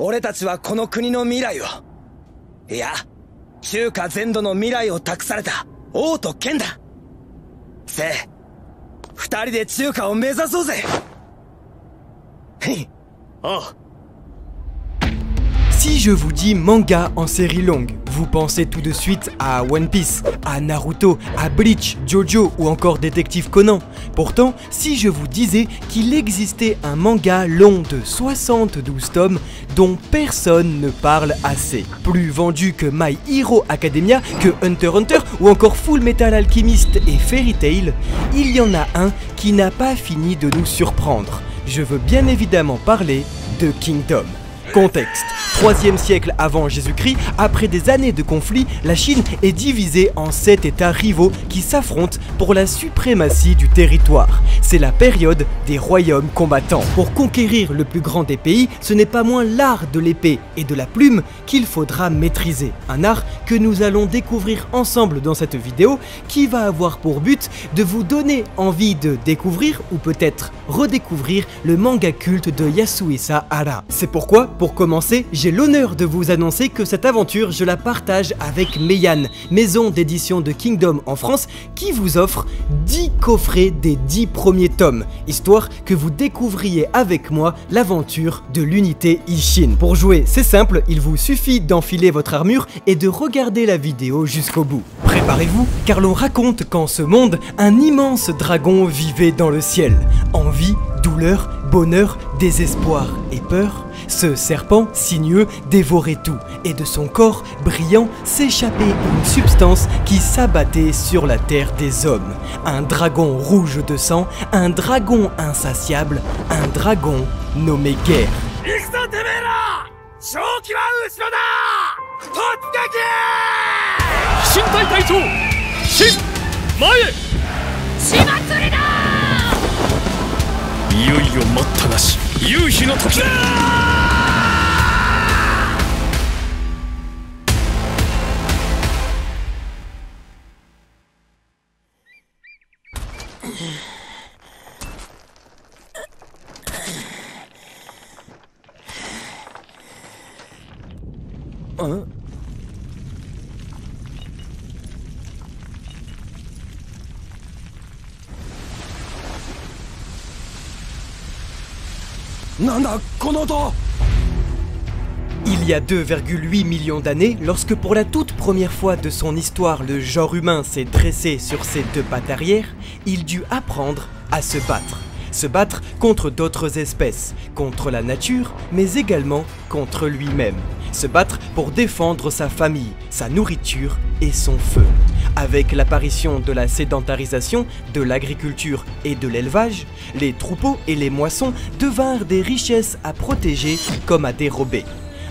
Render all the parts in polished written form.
俺たちはこの国の未来を、いや、中華全土の未来を託された王と剣だ。せい、二人で中華を目指そうぜ。へい。ああ。Si je vous dis manga en série longue, vous pensez tout de suite à One Piece, à Naruto, à Bleach, Jojo ou encore Détective Conan. Pourtant, si je vous disais qu'il existait un manga long de 72 tomes dont personne ne parle assez, plus vendu que My Hero Academia, que Hunter x Hunter ou encore Full Metal Alchemist et Fairy Tail, il y en a un qui n'a pas fini de nous surprendre. Je veux bien évidemment parler de Kingdom. Contexte: 3e siècle avant Jésus-Christ, après des années de conflits, la Chine est divisée en 7 États rivaux qui s'affrontent pour la suprématie du territoire. C'est la période des royaumes combattants. Pour conquérir le plus grand des pays, ce n'est pas moins l'art de l'épée et de la plume qu'il faudra maîtriser. Un art que nous allons découvrir ensemble dans cette vidéo, qui va avoir pour but de vous donner envie de découvrir ou peut-être redécouvrir le manga culte de Yasuhisa Hara. C'est pourquoi, pour commencer, j'ai l'honneur de vous annoncer que cette aventure, je la partage avec Meian, maison d'édition de Kingdom en France, qui vous offre 10 coffrets des 10 premiers tomes, histoire que vous découvriez avec moi l'aventure de l'unité Ishin. Pour jouer, c'est simple, il vous suffit d'enfiler votre armure et de regarder la vidéo jusqu'au bout. Préparez-vous, car l'on raconte qu'en ce monde, un immense dragon vivait dans le ciel. Envie, douleur, bonheur, désespoir et peur. Ce serpent sinueux dévorait tout, et de son corps brillant s'échappait une substance qui s'abattait sur la terre des hommes. Un dragon rouge de sang, un dragon insatiable, un dragon nommé Guerre. Hein? Il y a 2,8 millions d'années, lorsque pour la toute première fois de son histoire le genre humain s'est dressé sur ses deux pattes arrière, il dut apprendre à se battre. Se battre contre d'autres espèces, contre la nature, mais également contre lui-même. Se battre pour défendre sa famille, sa nourriture et son feu. Avec l'apparition de la sédentarisation, de l'agriculture et de l'élevage, les troupeaux et les moissons devinrent des richesses à protéger comme à dérober.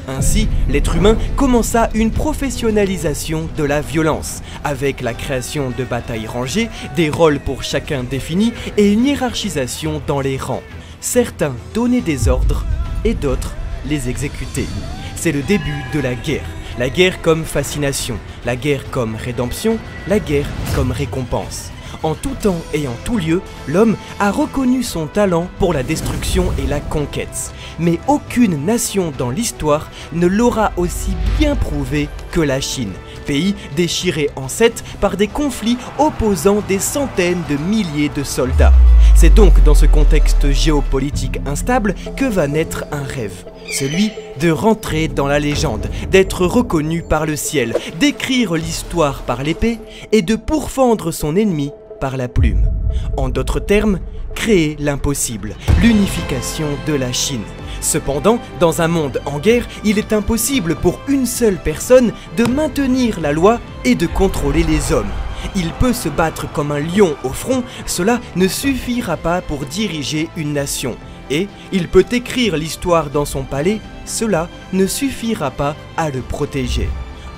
Ainsi, l'être humain commença une professionnalisation de la violence, avec la création de batailles rangées, des rôles pour chacun définis et une hiérarchisation dans les rangs. Certains donnaient des ordres et d'autres les exécutaient. C'est le début de la guerre. La guerre comme fascination, la guerre comme rédemption, la guerre comme récompense. En tout temps et en tout lieu, l'homme a reconnu son talent pour la destruction et la conquête. Mais aucune nation dans l'histoire ne l'aura aussi bien prouvé que la Chine, pays déchiré en 7 par des conflits opposant des centaines de milliers de soldats. C'est donc dans ce contexte géopolitique instable que va naître un rêve. Celui de rentrer dans la légende, d'être reconnu par le ciel, d'écrire l'histoire par l'épée et de pourfendre son ennemi par la plume. En d'autres termes, créer l'impossible, l'unification de la Chine. Cependant, dans un monde en guerre, il est impossible pour une seule personne de maintenir la loi et de contrôler les hommes. Il peut se battre comme un lion au front, cela ne suffira pas pour diriger une nation. Et il peut écrire l'histoire dans son palais, cela ne suffira pas à le protéger.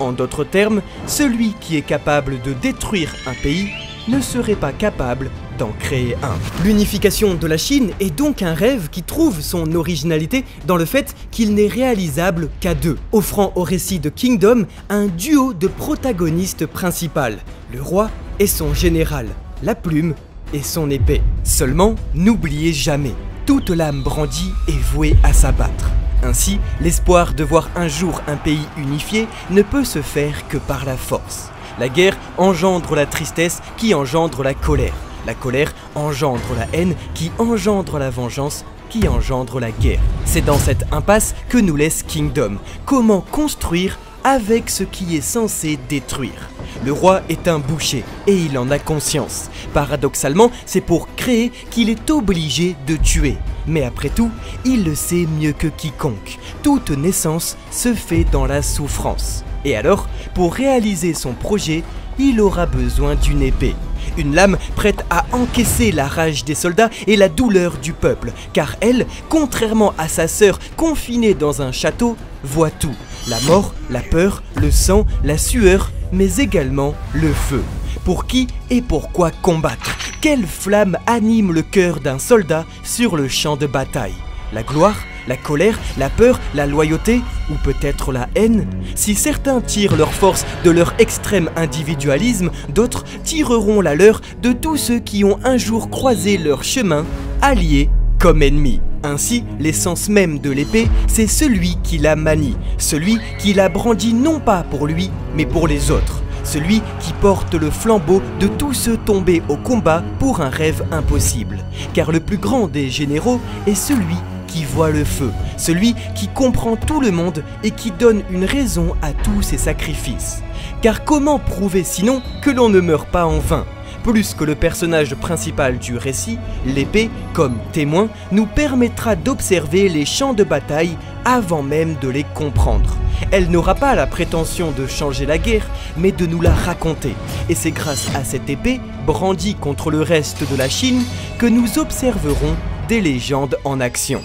En d'autres termes, celui qui est capable de détruire un pays ne serait pas capable d'en créer un. L'unification de la Chine est donc un rêve qui trouve son originalité dans le fait qu'il n'est réalisable qu'à deux, offrant au récit de Kingdom un duo de protagonistes principaux, le roi et son général, la plume et son épée. Seulement, n'oubliez jamais, toute lame brandie est vouée à s'abattre. Ainsi, l'espoir de voir un jour un pays unifié ne peut se faire que par la force. La guerre engendre la tristesse qui engendre la colère. La colère engendre la haine qui engendre la vengeance qui engendre la guerre. C'est dans cette impasse que nous laisse Kingdom. Comment construire avec ce qui est censé détruire? Le roi est un boucher et il en a conscience. Paradoxalement, c'est pour créer qu'il est obligé de tuer. Mais après tout, il le sait mieux que quiconque. Toute naissance se fait dans la souffrance. Et alors, pour réaliser son projet, il aura besoin d'une épée. Une lame prête à encaisser la rage des soldats et la douleur du peuple, car elle, contrairement à sa sœur confinée dans un château, voit tout. La mort, la peur, le sang, la sueur, mais également le feu. Pour qui et pourquoi combattre? Quelle flamme anime le cœur d'un soldat sur le champ de bataille? La gloire, la colère, la peur, la loyauté ou peut-être la haine? Si certains tirent leur force de leur extrême individualisme, d'autres tireront la leur de tous ceux qui ont un jour croisé leur chemin, alliés comme ennemis. Ainsi, l'essence même de l'épée, c'est celui qui la manie, celui qui la brandit non pas pour lui, mais pour les autres. Celui qui porte le flambeau de tous ceux tombés au combat pour un rêve impossible. Car le plus grand des généraux est celui qui voit le feu, celui qui comprend tout le monde et qui donne une raison à tous ses sacrifices. Car comment prouver sinon que l'on ne meurt pas en vain? Plus que le personnage principal du récit, l'épée, comme témoin, nous permettra d'observer les champs de bataille avant même de les comprendre. Elle n'aura pas la prétention de changer la guerre, mais de nous la raconter. Et c'est grâce à cette épée, brandie contre le reste de la Chine, que nous observerons des légendes en action.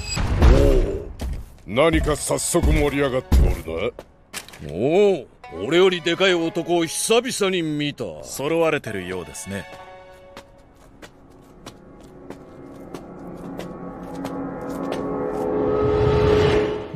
Oh, 俺よりでかい男を久々に見た。揃われてるようですね。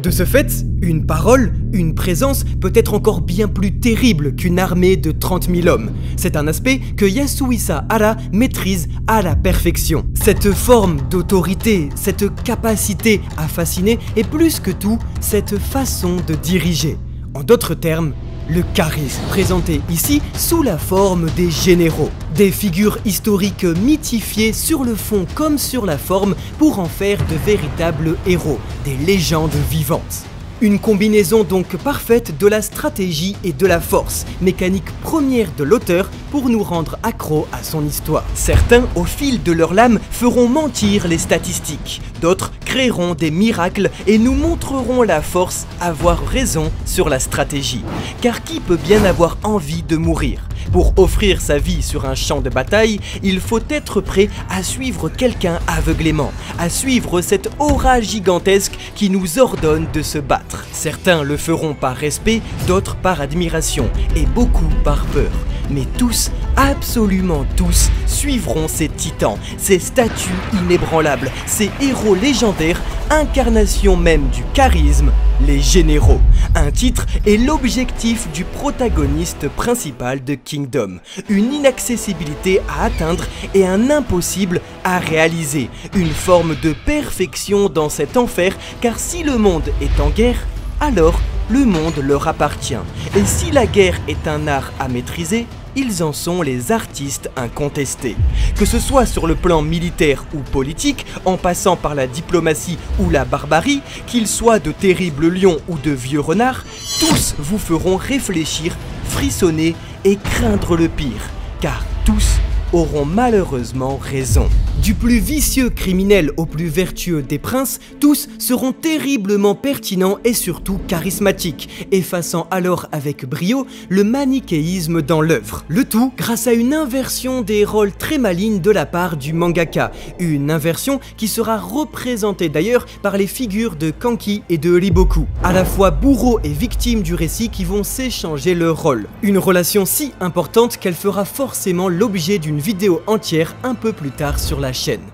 De ce fait, une parole, une présence peut être encore bien plus terrible qu'une armée de 30 000 hommes. C'est un aspect que Yasuhisa Hara maîtrise à la perfection. Cette forme d'autorité, cette capacité à fasciner et plus que tout, cette façon de diriger. En d'autres termes, le charisme, présenté ici sous la forme des généraux. Des figures historiques mythifiées sur le fond comme sur la forme pour en faire de véritables héros, des légendes vivantes. Une combinaison donc parfaite de la stratégie et de la force, mécanique première de l'auteur pour nous rendre accros à son histoire. Certains, au fil de leur lame, feront mentir les statistiques. D'autres créeront des miracles et nous montreront la force, avoir raison sur la stratégie. Car qui peut bien avoir envie de mourir? Pour offrir sa vie sur un champ de bataille, il faut être prêt à suivre quelqu'un aveuglément, à suivre cette aura gigantesque qui nous ordonne de se battre. Certains le feront par respect, d'autres par admiration et beaucoup par peur. Mais tous, absolument tous, suivront ces titans, ces statues inébranlables, ces héros légendaires, incarnation même du charisme, les généraux. Un titre est l'objectif du protagoniste principal de Kingdom. Une inaccessibilité à atteindre et un impossible à réaliser. Une forme de perfection dans cet enfer, car si le monde est en guerre, alors le monde leur appartient. Et si la guerre est un art à maîtriser, ils en sont les artistes incontestés. Que ce soit sur le plan militaire ou politique, en passant par la diplomatie ou la barbarie, qu'ils soient de terribles lions ou de vieux renards, tous vous feront réfléchir, frissonner et craindre le pire, car tous auront malheureusement raison. Du plus vicieux criminel au plus vertueux des princes, tous seront terriblement pertinents et surtout charismatiques, effaçant alors avec brio le manichéisme dans l'œuvre. Le tout grâce à une inversion des rôles très maligne de la part du mangaka, une inversion qui sera représentée d'ailleurs par les figures de Kanki et de Riboku, à la fois bourreaux et victimes du récit qui vont s'échanger leur rôle. Une relation si importante qu'elle fera forcément l'objet d'une vidéo entière un peu plus tard sur la chaîne.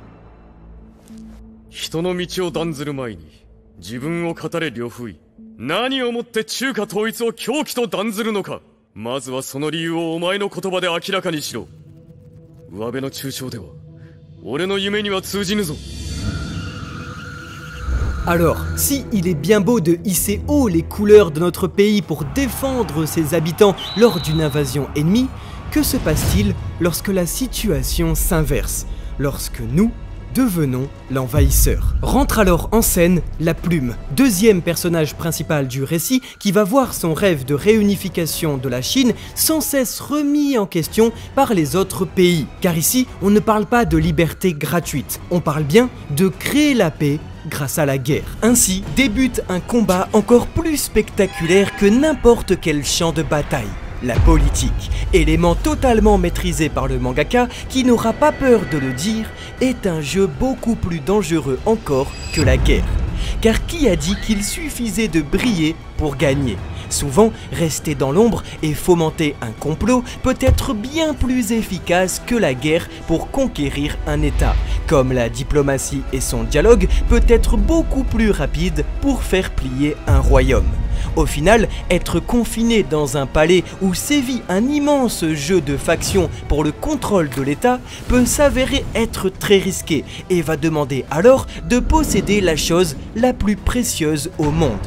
人の道を断ずる前に自分を語れ呂不韋。何をもって中華統一を狂気と断ずるのか。まずはその理由をお前の言葉で明らかにしろ。上辺の抽象では俺の夢には通じぬぞ。Alors, si il est bien beau de hisser haut les couleurs de notre pays pour défendre ses habitants lors d'une invasion ennemie, que se passe-t-il lorsque la situation s'inverse, lorsque nous devenons l'envahisseur? Rentre alors en scène la Plume, deuxième personnage principal du récit qui va voir son rêve de réunification de la Chine sans cesse remis en question par les autres pays. Car ici, on ne parle pas de liberté gratuite, on parle bien de créer la paix grâce à la guerre. Ainsi débute un combat encore plus spectaculaire que n'importe quel champ de bataille. La politique, élément totalement maîtrisé par le mangaka qui n'aura pas peur de le dire, est un jeu beaucoup plus dangereux encore que la guerre. Car qui a dit qu'il suffisait de briller pour gagner? Souvent, rester dans l'ombre et fomenter un complot peut être bien plus efficace que la guerre pour conquérir un État, comme la diplomatie et son dialogue peut être beaucoup plus rapide pour faire plier un royaume. Au final, être confiné dans un palais où sévit un immense jeu de factions pour le contrôle de l'État peut s'avérer être très risqué et va demander alors de posséder la chose la plus précieuse au monde.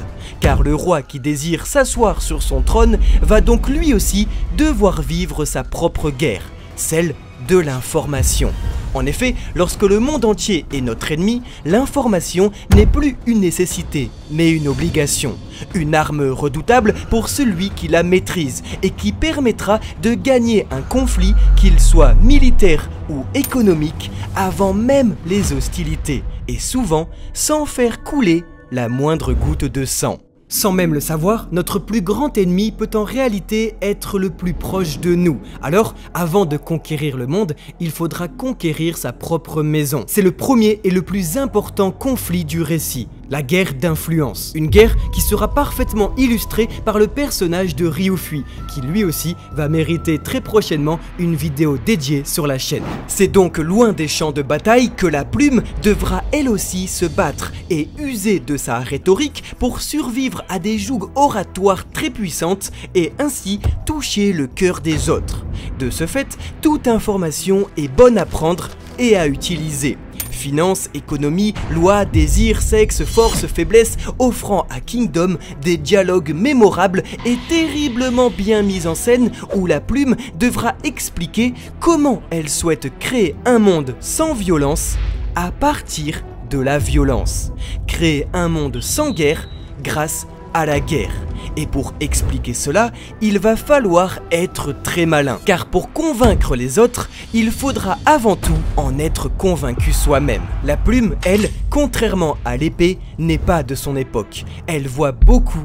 Car le roi qui désire s'asseoir sur son trône va donc lui aussi devoir vivre sa propre guerre, celle de l'information. En effet, lorsque le monde entier est notre ennemi, l'information n'est plus une nécessité, mais une obligation. Une arme redoutable pour celui qui la maîtrise et qui permettra de gagner un conflit, qu'il soit militaire ou économique, avant même les hostilités, et souvent sans faire couler la moindre goutte de sang. Sans même le savoir, notre plus grand ennemi peut en réalité être le plus proche de nous. Alors, avant de conquérir le monde, il faudra conquérir sa propre maison. C'est le premier et le plus important conflit du récit, la guerre d'influence. Une guerre qui sera parfaitement illustrée par le personnage de Ryufui, qui lui aussi va mériter très prochainement une vidéo dédiée sur la chaîne. C'est donc loin des champs de bataille que la Plume devra elle aussi se battre et user de sa rhétorique pour survivre à des jougs oratoires très puissantes et ainsi toucher le cœur des autres. De ce fait, toute information est bonne à prendre et à utiliser. Finances, économie, loi, désir, sexe, force, faiblesse, offrant à Kingdom des dialogues mémorables et terriblement bien mis en scène où la Plume devra expliquer comment elle souhaite créer un monde sans violence à partir de la violence. Créer un monde sans guerre grâce à la guerre. Et pour expliquer cela, il va falloir être très malin. Car pour convaincre les autres, il faudra avant tout en être convaincu soi-même. La Plume, elle, contrairement à l'épée, n'est pas de son époque. Elle voit beaucoup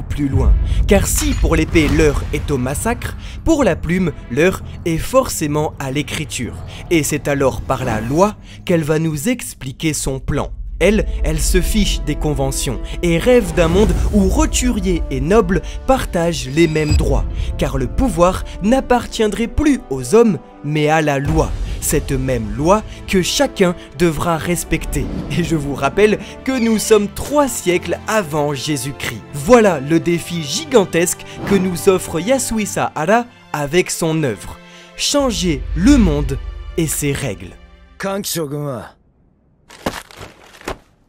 plus loin. Car si pour l'épée l'heure est au massacre, pour la Plume l'heure est forcément à l'écriture. Et c'est alors par la loi qu'elle va nous expliquer son plan. Elle se fiche des conventions et rêve d'un monde où roturiers et nobles partagent les mêmes droits, car le pouvoir n'appartiendrait plus aux hommes, mais à la loi. Cette même loi que chacun devra respecter. Et je vous rappelle que nous sommes 3 siècles avant Jésus-Christ. Voilà le défi gigantesque que nous offre Yasuhisa Hara avec son œuvre. Changer le monde et ses règles.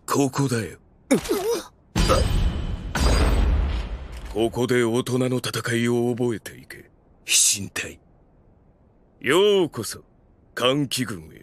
ここだよ。ここで大人の戦いを覚えていけ。飛信隊。ようこそ、桓騎軍へ。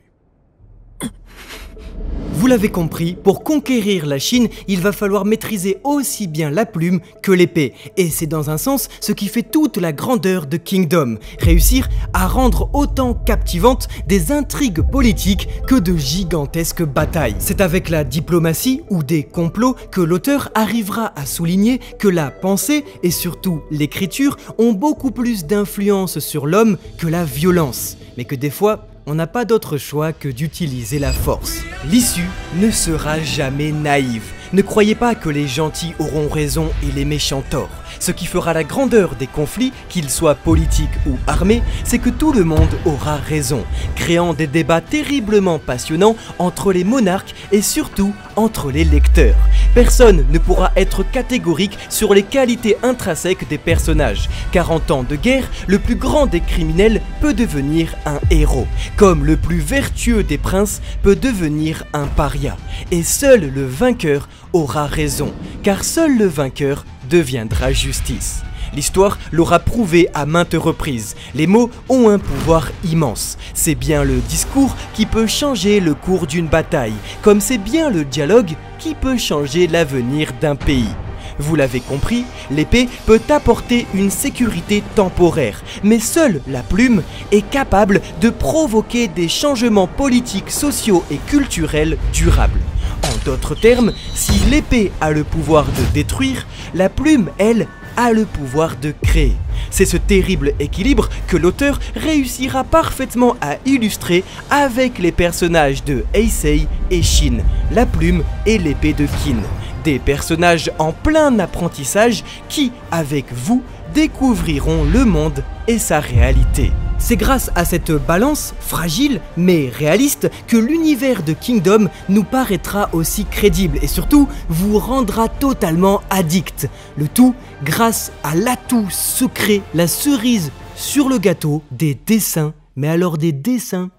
Vous l'avez compris, pour conquérir la Chine, il va falloir maîtriser aussi bien la plume que l'épée. Et c'est dans un sens ce qui fait toute la grandeur de Kingdom. Réussir à rendre autant captivantes des intrigues politiques que de gigantesques batailles. C'est avec la diplomatie ou des complots que l'auteur arrivera à souligner que la pensée et surtout l'écriture ont beaucoup plus d'influence sur l'homme que la violence. Mais que des fois, on n'a pas d'autre choix que d'utiliser la force. L'issue ne sera jamais naïve. Ne croyez pas que les gentils auront raison et les méchants tort. Ce qui fera la grandeur des conflits, qu'ils soient politiques ou armés, c'est que tout le monde aura raison, créant des débats terriblement passionnants entre les monarques et surtout entre les lecteurs. Personne ne pourra être catégorique sur les qualités intrinsèques des personnages, car en temps de guerre, le plus grand des criminels peut devenir un héros, comme le plus vertueux des princes peut devenir un paria. Et seul le vainqueur aura raison, car seul le vainqueur deviendra justice. L'histoire l'aura prouvé à maintes reprises, les mots ont un pouvoir immense. C'est bien le discours qui peut changer le cours d'une bataille, comme c'est bien le dialogue qui peut changer l'avenir d'un pays. Vous l'avez compris, l'épée peut apporter une sécurité temporaire, mais seule la plume est capable de provoquer des changements politiques, sociaux et culturels durables. En d'autres termes, si l'épée a le pouvoir de détruire, la plume, elle, a le pouvoir de créer. C'est ce terrible équilibre que l'auteur réussira parfaitement à illustrer avec les personnages de Heisei et Shin, la plume et l'épée de Kin. Des personnages en plein apprentissage qui, avec vous, découvriront le monde et sa réalité. C'est grâce à cette balance, fragile mais réaliste, que l'univers de Kingdom nous paraîtra aussi crédible et surtout vous rendra totalement addict. Le tout grâce à l'atout secret, la cerise sur le gâteau, des dessins, mais alors des dessins.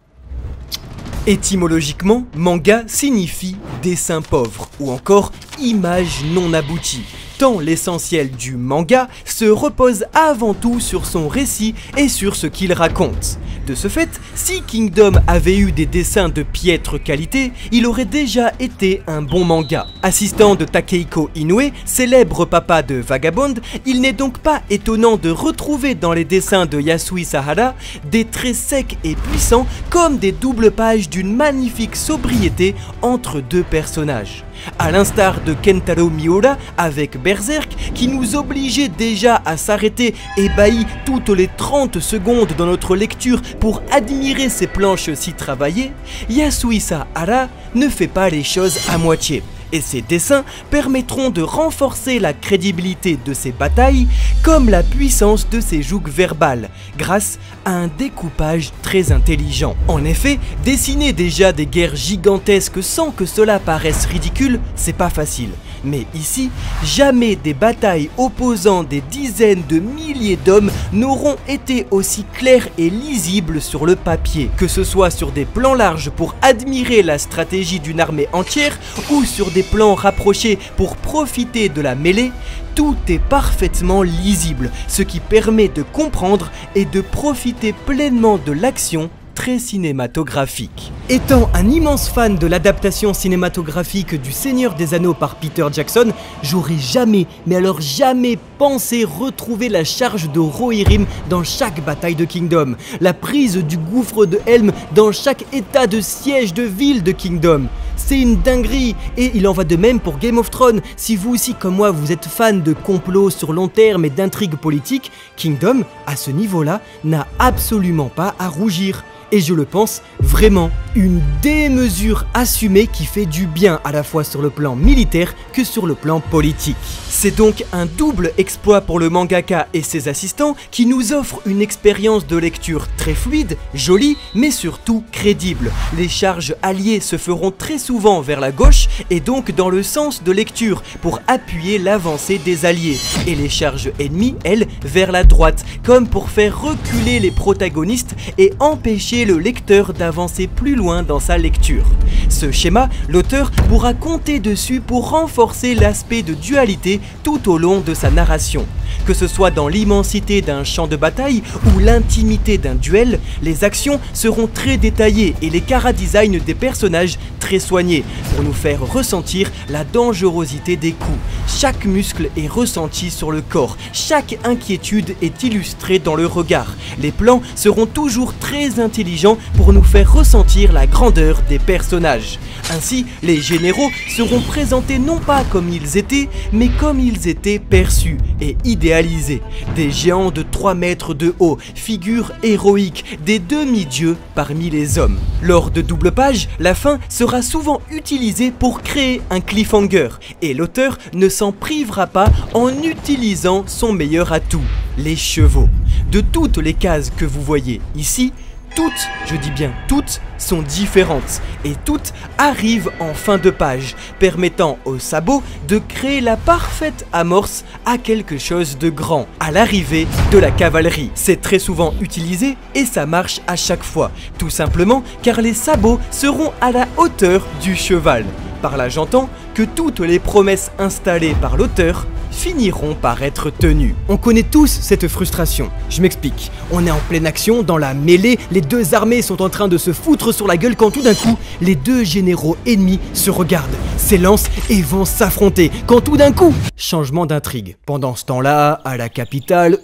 Étymologiquement, manga signifie dessin pauvre ou encore image non aboutie. Tant l'essentiel du manga se repose avant tout sur son récit et sur ce qu'il raconte. De ce fait, si Kingdom avait eu des dessins de piètre qualité, il aurait déjà été un bon manga. Assistant de Takehiko Inoue, célèbre papa de Vagabond, il n'est donc pas étonnant de retrouver dans les dessins de Yasui Sahara des traits secs et puissants comme des doubles pages d'une magnifique sobriété entre deux personnages. À l'instar de Kentaro Miura avec Berserk, qui nous obligeait déjà à s'arrêter ébahis toutes les 30 secondes dans notre lecture pour admirer ses planches si travaillées, Yasui Sahara ne fait pas les choses à moitié. Et ses dessins permettront de renforcer la crédibilité de ses batailles comme la puissance de ses jougs verbales, grâce à un découpage très intelligent. En effet, dessiner déjà des guerres gigantesques sans que cela paraisse ridicule, c'est pas facile. Mais ici, jamais des batailles opposant des dizaines de milliers d'hommes n'auront été aussi claires et lisibles sur le papier, que ce soit sur des plans larges pour admirer la stratégie d'une armée entière ou sur des plans rapprochés pour profiter de la mêlée. Tout est parfaitement lisible, ce qui permet de comprendre et de profiter pleinement de l'action très cinématographique. Étant un immense fan de l'adaptation cinématographique du Seigneur des Anneaux par Peter Jackson, j'aurais jamais, mais alors jamais pensé retrouver la charge de Rohirrim dans chaque bataille de Kingdom, la prise du gouffre de Helm dans chaque état de siège de ville de Kingdom. C'est une dinguerie, et il en va de même pour Game of Thrones. Si vous aussi comme moi vous êtes fan de complots sur long terme et d'intrigues politiques, Kingdom, à ce niveau-là, n'a absolument pas à rougir. Et je le pense vraiment, une démesure assumée qui fait du bien à la fois sur le plan militaire que sur le plan politique. C'est donc un double exploit pour le mangaka et ses assistants qui nous offrent une expérience de lecture très fluide, jolie, mais surtout crédible. Les charges alliées se feront très souvent vers la gauche et donc dans le sens de lecture pour appuyer l'avancée des alliés. Et les charges ennemies, elles, vers la droite, comme pour faire reculer les protagonistes et empêcher le lecteur d'avancer plus loin dans sa lecture. Ce schéma, l'auteur pourra compter dessus pour renforcer l'aspect de dualité tout au long de sa narration. Que ce soit dans l'immensité d'un champ de bataille ou l'intimité d'un duel, les actions seront très détaillées et les chara-design des personnages très soignés pour nous faire ressentir la dangerosité des coups. Chaque muscle est ressenti sur le corps, chaque inquiétude est illustrée dans le regard. Les plans seront toujours très intelligents pour nous faire ressentir la grandeur des personnages. Ainsi, les généraux seront présentés non pas comme ils étaient, mais comme ils étaient perçus et idéalisés. Des géants de 3 mètres de haut, figures héroïques, des demi-dieux parmi les hommes. Lors de double page, la fin sera souvent utilisée pour créer un cliffhanger, et l'auteur ne s'en privera pas en utilisant son meilleur atout, les chevaux. De toutes les cases que vous voyez ici, toutes, je dis bien toutes, sont différentes et toutes arrivent en fin de page, permettant au sabot de créer la parfaite amorce à quelque chose de grand, à l'arrivée de la cavalerie. C'est très souvent utilisé et ça marche à chaque fois, tout simplement car les sabots seront à la hauteur du cheval. Par là j'entends que toutes les promesses installées par l'auteur finiront par être tenues. On connaît tous cette frustration. Je m'explique. On est en pleine action, dans la mêlée, les deux armées sont en train de se foutre sur la gueule quand tout d'un coup, les deux généraux ennemis se regardent, s'élancent et vont s'affronter. Quand tout d'un coup, changement d'intrigue. Pendant ce temps-là, à la capitale...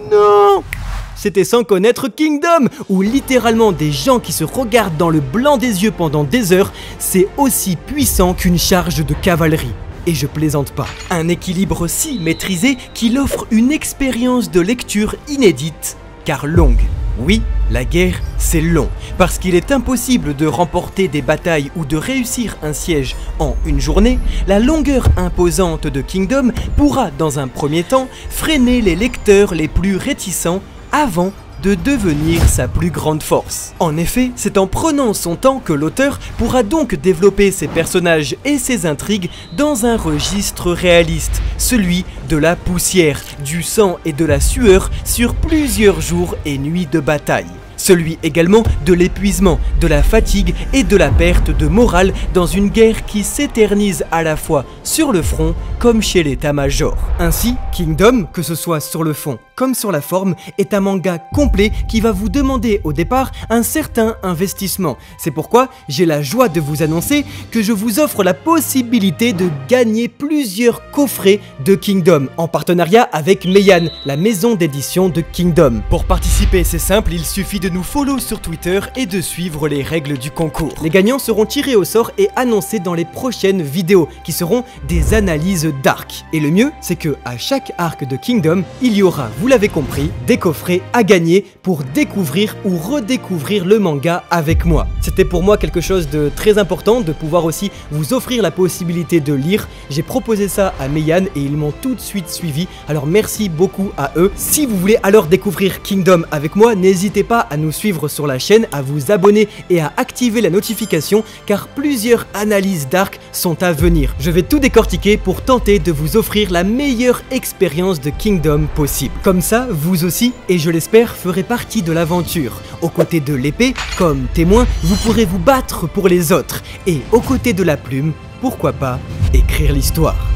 Non! C'était sans connaître Kingdom, où littéralement des gens qui se regardent dans le blanc des yeux pendant des heures, c'est aussi puissant qu'une charge de cavalerie. Et je plaisante pas. Un équilibre si maîtrisé qu'il offre une expérience de lecture inédite, car longue. Oui, la guerre, c'est long, parce qu'il est impossible de remporter des batailles ou de réussir un siège en une journée. La longueur imposante de Kingdom pourra, dans un premier temps, freiner les lecteurs les plus réticents avant de devenir sa plus grande force. En effet, c'est en prenant son temps que l'auteur pourra donc développer ses personnages et ses intrigues dans un registre réaliste, celui de la poussière, du sang et de la sueur sur plusieurs jours et nuits de bataille. Celui également de l'épuisement, de la fatigue et de la perte de morale dans une guerre qui s'éternise à la fois sur le front comme chez l'état-major. Ainsi, Kingdom, que ce soit sur le fond comme sur la forme, est un manga complet qui va vous demander au départ un certain investissement. C'est pourquoi j'ai la joie de vous annoncer que je vous offre la possibilité de gagner plusieurs coffrets de Kingdom en partenariat avec Meian, la maison d'édition de Kingdom. Pour participer, c'est simple, il suffit de nous follow sur Twitter et de suivre les règles du concours. Les gagnants seront tirés au sort et annoncés dans les prochaines vidéos qui seront des analyses d'arcs. Et le mieux, c'est que à chaque arc de Kingdom, il y aura, vous l'avez compris, des coffrets à gagner pour découvrir ou redécouvrir le manga avec moi. C'était pour moi quelque chose de très important de pouvoir aussi vous offrir la possibilité de lire. J'ai proposé ça à Meian et ils m'ont tout de suite suivi, alors merci beaucoup à eux. Si vous voulez alors découvrir Kingdom avec moi, n'hésitez pas à nous suivre sur la chaîne, à vous abonner et à activer la notification car plusieurs analyses d'arc sont à venir. Je vais tout décortiquer pour tenter de vous offrir la meilleure expérience de Kingdom possible. Comme ça, vous aussi, et je l'espère, ferez partie de l'aventure. Aux côtés de l'épée, comme témoin, vous pourrez vous battre pour les autres. Et aux côtés de la plume, pourquoi pas écrire l'histoire.